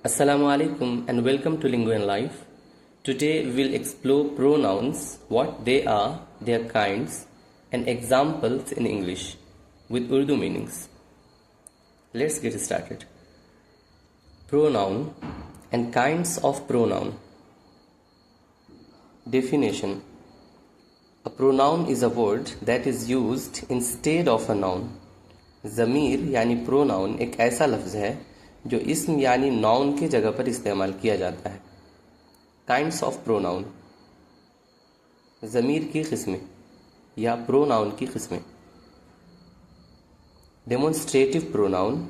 Assalamu alaikum and welcome to Lingo and Life. Today we'll explore pronouns, what they are, their kinds, and examples in English with Urdu meanings. Let's get started. Pronoun and kinds of pronoun. Definition. A pronoun is a word that is used instead of a noun. ज़मीर यानी pronoun एक ऐसा लफ्ज़ है जो इस्म यानी noun की जगह पर इस्तेमाल किया जाता है. Kinds of pronoun. ज़मीर की किस्में या प्रोनाउन की किस्में. Demonstrative pronoun.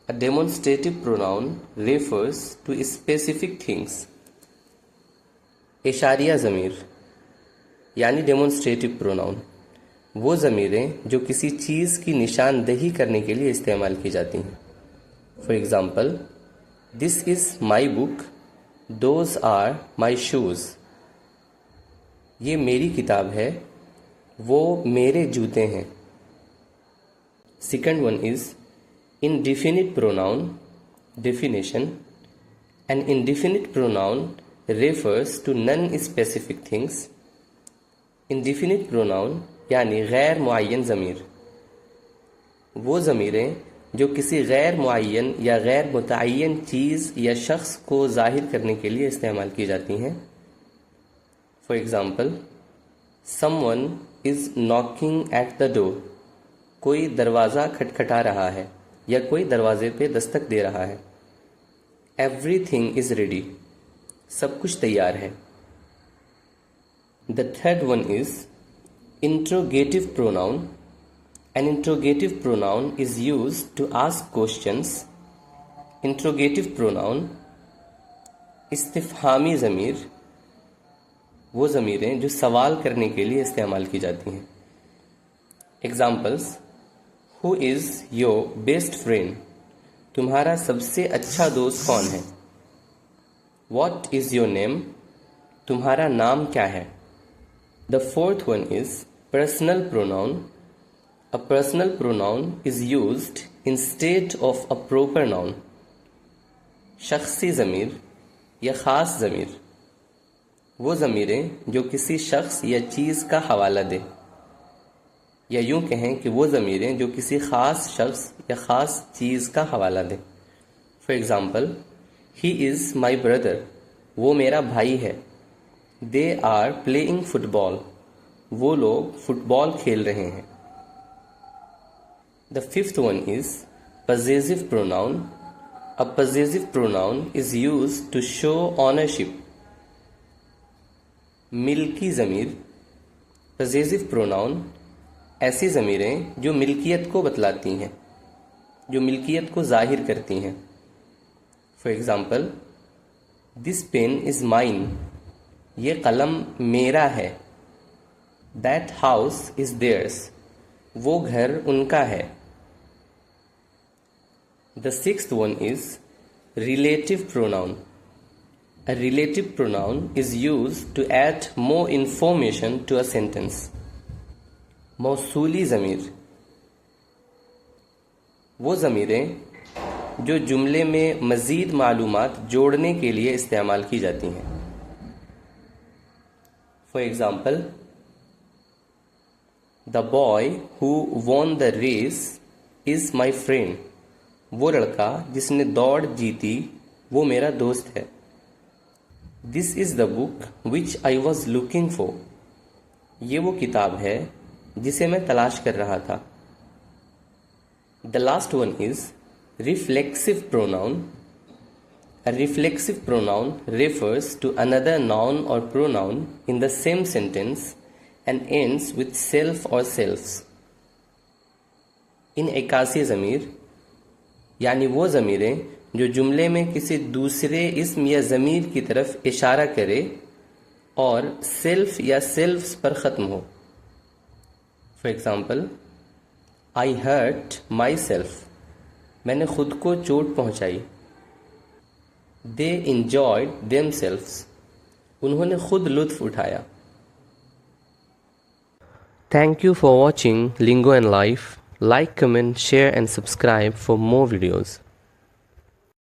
A demonstrative pronoun refers to specific things. इशारिया ज़मीर यानी डेमोन्स्ट्रेटिव प्रोनाउन वो ज़मीरें जो किसी चीज़ की निशानदेही करने के लिए इस्तेमाल की जाती हैं. For example, this is my book, those are my shoes. ये मेरी किताब है, वो मेरे जूते हैं. Second one is indefinite pronoun. Definition. An indefinite pronoun refers to non-specific things. Indefinite pronoun यानी गैर मुअय्यन ज़मीर वो ज़मीरें जो किसी गैर मुअय्यन या गैर मुतअय्यन चीज़ या शख्स को ज़ाहिर करने के लिए इस्तेमाल की जाती हैं. For example, someone is knocking at the door. कोई दरवाज़ा खटखटा रहा है या कोई दरवाजे पे दस्तक दे रहा है. Everything is ready. सब कुछ तैयार है. The third one is interrogative pronoun. An interrogative pronoun is used to ask questions. Interrogative pronoun इस्तिफ़हामी ज़मीर वो ज़मीरें जो सवाल करने के लिए इस्तेमाल की जाती हैं. Examples. Who is your best friend. तुम्हारा सबसे अच्छा दोस्त कौन है. What is your name. तुम्हारा नाम क्या है. The fourth one is personal pronoun. A personal pronoun is used instead of a proper noun. शख्सी ज़मीर या ख़ास ज़मीर वो ज़मीरें जो किसी शख्स या चीज़ का हवाला दे, या यूँ कहें कि वो ज़मीरें जो किसी ख़ास शख्स या ख़ास चीज़ का हवाला दे. For example, he is my brother. वो मेरा भाई है. They are playing football. वो लोग फुटबॉल खेल रहे हैं. The fifth one is possessive pronoun. A possessive pronoun is used to show ownership. Milky Zamir. possessive pronoun ऐसी ज़मीरें जो मिल्कियत को बतलाती हैं, जो मिल्कियत को ज़ाहिर करती हैं. For example, this pen is mine. ये कलम मेरा है. That house is theirs. वो घर उनका है. The sixth one is relative pronoun. A relative pronoun is used to add more information to a sentence. मौसूली ज़मीर वो ज़मीरें जो जुमले में मज़ीद मालूमात जोड़ने के लिए इस्तेमाल की जाती हैं. For example, the boy who won the race is my friend. वो लड़का जिसने दौड़ जीती वो मेरा दोस्त है. This is the book which I was looking for. ये वो किताब है जिसे मैं तलाश कर रहा था. The last one is reflexive pronoun. A reflexive pronoun refers to another noun or pronoun in the same sentence and ends with self or selves. इनइकासी ज़मीर यानी वो ज़मीरें जो जुमले में किसी दूसरे इस्म या ज़मीर की तरफ इशारा करे और सेल्फ या सेल्फ्स पर ख़त्म हो. For example, I hurt myself. मैंने खुद को चोट पहुँचाई. They enjoyed themselves. उन्होंने खुद लुत्फ़ उठाया. Thank you for watching Lingo and Life. Like, comment, share and subscribe for more videos.